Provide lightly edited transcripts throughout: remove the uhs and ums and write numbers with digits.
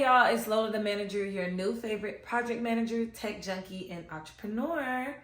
Hey y'all, it's Lola the Manager, your new favorite project manager, tech junkie, and entrepreneur.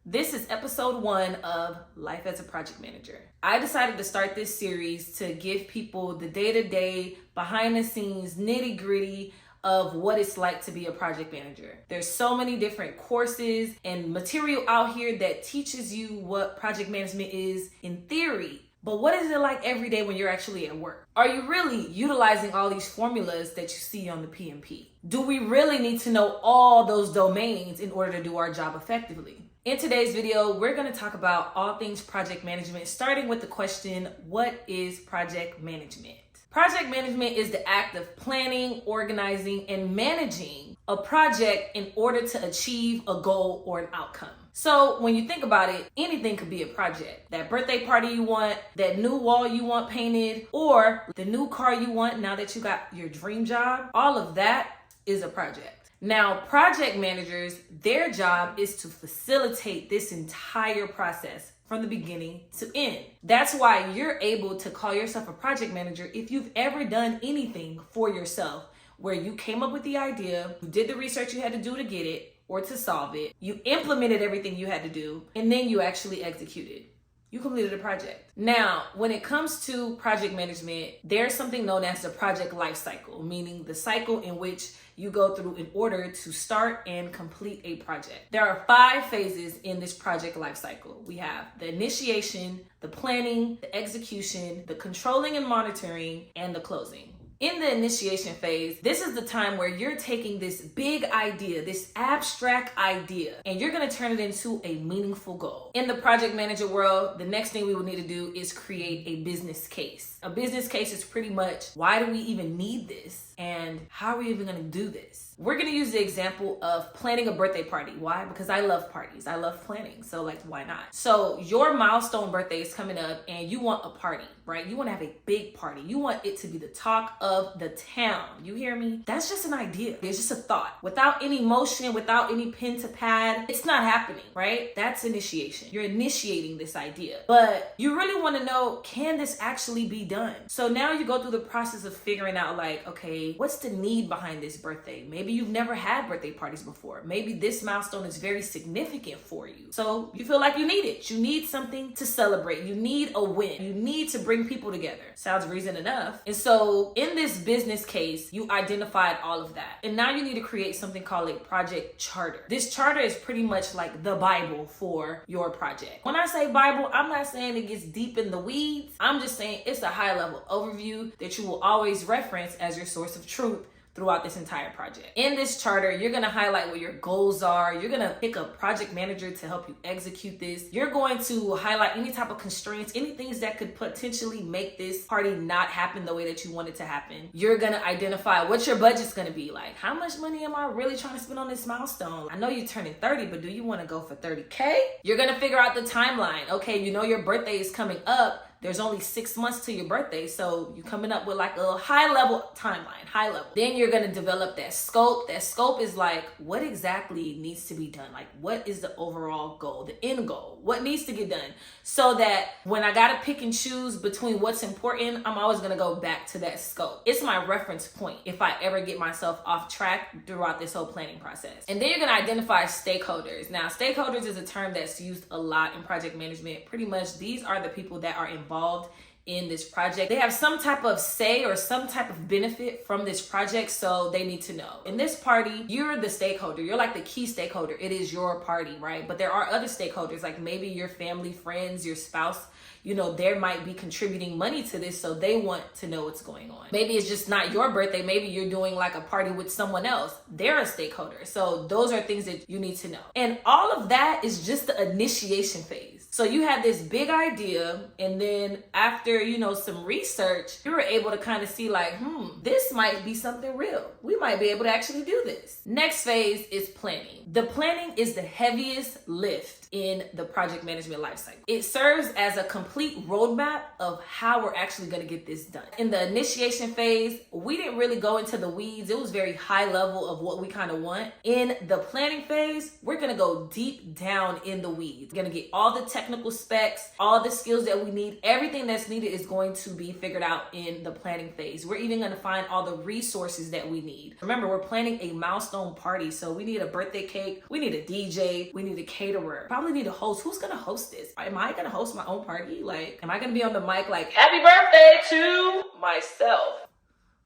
This is episode 1 of Life as a Project Manager. I decided to start this series to give people the day-to-day, behind-the-scenes, nitty-gritty of what it's like to be a project manager. There's so many different courses and material out here that teaches you what project management is in theory. But what is it like every day when you're actually at work? Are you really utilizing all these formulas that you see on the PMP? Do we really need to know all those domains in order to do our job effectively? In today's video, we're going to talk about all things project management, starting with the question, what is project management? Project management is the act of planning, organizing, and managing a project in order to achieve a goal or an outcome. So when you think about it, anything could be a project. That birthday party you want, that new wall you want painted, or the new car you want now that you got your dream job, all of that is a project. Now, project managers, their job is to facilitate this entire process from the beginning to end. That's why you're able to call yourself a project manager if you've ever done anything for yourself, where you came up with the idea, you did the research you had to do to get it or to solve it, you implemented everything you had to do, and then you actually executed. You completed a project. Now, when it comes to project management, there's something known as the project lifecycle, meaning the cycle in which you go through in order to start and complete a project. There are 5 phases in this project lifecycle. We have the initiation, the planning, the execution, the controlling and monitoring, and the closing. In the initiation phase, this is the time where you're taking this big idea, this abstract idea, and you're going to turn it into a meaningful goal. In the project manager world, the next thing we will need to do is create a business case. A business case is pretty much, why do we even need this? And how are we even going to do this? We're going to use the example of planning a birthday party. Why? Because I love parties. I love planning. So why not? So your milestone birthday is coming up and you want a party, right? You want to have a big party. You want it to be the talk of the town. You hear me? That's just an idea. It's just a thought. Without any motion, without any pen to pad, it's not happening, right? That's initiation. You're initiating this idea. But you really want to know, can this actually be done? So now you go through the process of figuring out okay, what's the need behind this birthday? Maybe you've never had birthday parties before. Maybe this milestone is very significant for you. So you feel like you need it. You need something to celebrate. You need a win. You need to bring people together. Sounds reason enough. And so in this business case, you identified all of that. And now you need to create something called a project charter. This charter is pretty much like the Bible for your project. When I say Bible, I'm not saying it gets deep in the weeds. I'm just saying it's a high level overview that you will always reference as your source of truth throughout this entire project. In this charter, you're gonna highlight what your goals are. You're gonna pick a project manager to help you execute this. You're going to highlight any type of constraints, any things that could potentially make this party not happen the way that you want it to happen. You're gonna identify what your budget's gonna be like. How much money am I really trying to spend on this milestone? I know you're turning 30, but do you wanna go for 30K? You're gonna figure out the timeline. Okay, you know your birthday is coming up. There's only 6 months to your birthday, so you're coming up with like a high-level timeline, high level. Then you're gonna develop that scope. That scope is like, what exactly needs to be done? Like, what is the overall goal, the end goal? What needs to get done? So that when I gotta pick and choose between what's important, I'm always gonna go back to that scope. It's my reference point if I ever get myself off track throughout this whole planning process. And then you're gonna identify stakeholders. Now, stakeholders is a term that's used a lot in project management. Pretty much, these are the people that are involved in this project. They have some type of say or some type of benefit from this project, so they need to know. In this party, you're the stakeholder. You're like the key stakeholder. It is your party, right? But there are other stakeholders, like maybe your family, friends, your spouse. You know, they might be contributing money to this, so they want to know what's going on. Maybe it's just not your birthday. Maybe you're doing like a party with someone else. They're a stakeholder. So those are things that you need to know. And all of that is just the initiation phase. So you had this big idea, and then after, some research, you were able to kind of see like, this might be something real. We might be able to actually do this. Next phase is planning. The planning is the heaviest lift in the project management lifecycle. It serves as a complete roadmap of how we're actually going to get this done. In the initiation phase, we didn't really go into the weeds. It was very high level of what we kind of want. In the planning phase, we're going to go deep down in the weeds. We're going to get all the technical specs, all the skills that we need. Everything that's needed is going to be figured out in the planning phase. We're even going to find all the resources that we need. Remember, we're planning a milestone party, so we need a birthday cake, we need a DJ, we need a caterer, probably need a host. Who's going to host this? Am I going to host my own party? Like, am I going to be on the mic like, happy birthday to myself?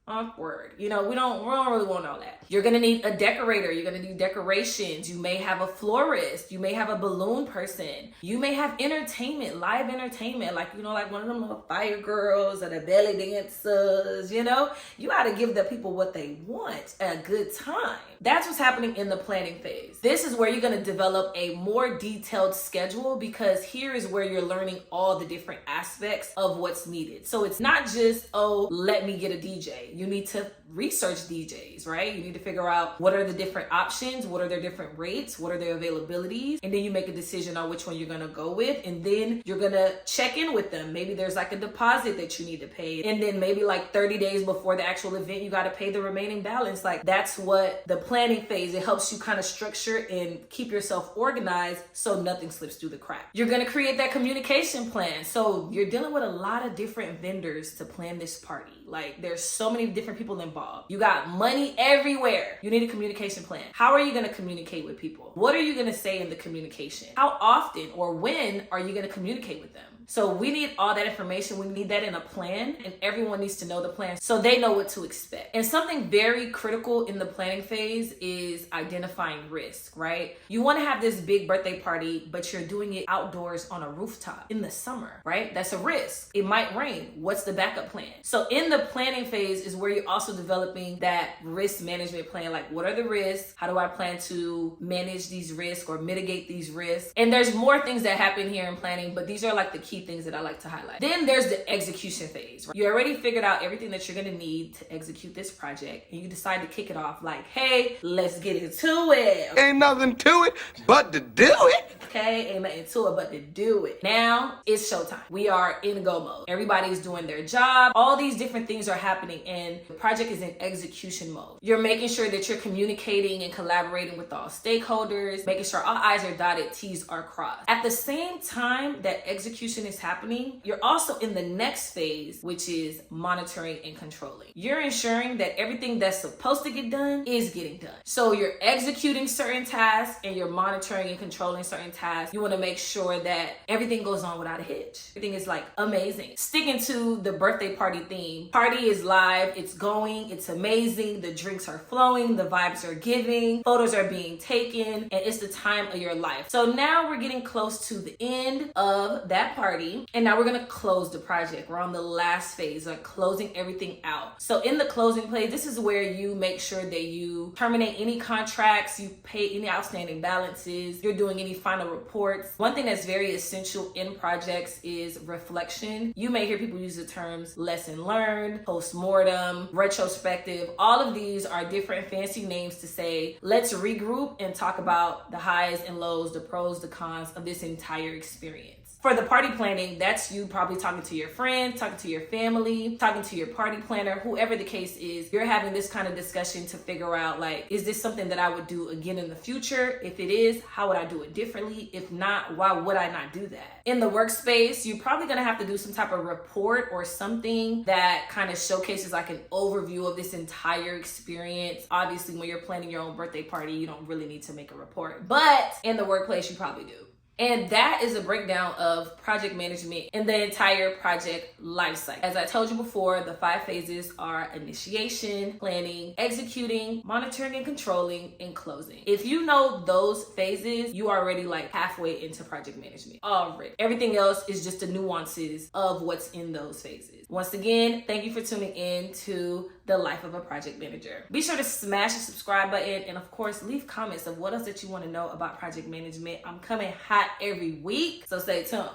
Awkward. You know, we don't really want all that. You're gonna need a decorator. You're gonna need decorations. You may have a florist. You may have a balloon person. You may have entertainment, live entertainment, like, you know, like one of them little fire girls or the belly dancers. You know, you gotta give the people what they want, a good time. That's what's happening in the planning phase. This is where you're gonna develop a more detailed schedule, because here is where you're learning all the different aspects of what's needed. So it's not just, oh, let me get a DJ. You need to research DJs, right? You need to figure out what are the different options, what are their different rates, what are their availabilities, and then you make a decision on which one you're gonna go with, and then you're gonna check in with them. Maybe there's like a deposit that you need to pay, and then maybe like 30 days before the actual event, you gotta pay the remaining balance. Like, that's what the planning phase, it helps you kind of structure and keep yourself organized so nothing slips through the crack. You're gonna create that communication plan. So you're dealing with a lot of different vendors to plan this party. Like, there's so many different people involved. You got money everywhere. You need a communication plan. How are you going to communicate with people? What are you going to say in the communication? How often or when are you going to communicate with them? So we need all that information. We need that in a plan, and everyone needs to know the plan so they know what to expect. And something very critical in the planning phase is identifying risk, right? You want to have this big birthday party, but you're doing it outdoors on a rooftop in the summer, right? That's a risk. It might rain. What's the backup plan? So in the planning phase is where you're also developing that risk management plan. Like, what are the risks? How do I plan to manage these risks or mitigate these risks? And there's more things that happen here in planning, but these are like the key things that I like to highlight. Then there's the execution phase. Right? You already figured out everything that you're gonna need to execute this project, and you decide to kick it off like, hey, let's get into it. Ain't nothing to it but to do it. Okay, ain't nothing to it but to do it. Now it's showtime. We are in go mode. Everybody's doing their job. All these different things are happening, and the project is in execution mode. You're making sure that you're communicating and collaborating with all stakeholders, making sure all I's are dotted, T's are crossed. At the same time that execution is happening, you're also in the next phase, which is monitoring and controlling. You're ensuring that everything that's supposed to get done is getting done. So you're executing certain tasks and you're monitoring and controlling certain tasks. You want to make sure that everything goes on without a hitch. Everything is like amazing. Sticking to the birthday party theme. Party is live, it's going, it's amazing, the drinks are flowing, the vibes are giving, photos are being taken, and it's the time of your life. So now we're getting close to the end of that party, and now we're gonna close the project. We're on the last phase, like closing everything out. So in the closing phase, this is where you make sure that you terminate any contracts, you pay any outstanding balances, you're doing any final reports. One thing that's very essential in projects is reflection. You may hear people use the terms lesson learned, post-mortem, retrospective. All of these are different fancy names to say, let's regroup and talk about the highs and lows, the pros, the cons of this entire experience. For the party planning, that's you probably talking to your friends, talking to your family, talking to your party planner, whoever the case is. You're having this kind of discussion to figure out, like, is this something that I would do again in the future? If it is, how would I do it differently? If not, why would I not do that? In the workspace, you're probably gonna have to do some type of report or something that kind of showcases like an overview of this entire experience. Obviously, when you're planning your own birthday party, you don't really need to make a report, but in the workplace, you probably do. And that is a breakdown of project management in the entire project lifecycle. As I told you before, the 5 phases are initiation, planning, executing, monitoring and controlling, and closing. If you know those phases, you are already like halfway into project management already. Everything else is just the nuances of what's in those phases. Once again, thank you for tuning in to The Life of a Project Manager. Be sure to smash the subscribe button, and of course, leave comments of what else that you want to know about project management. I'm coming hot every week, so stay tuned.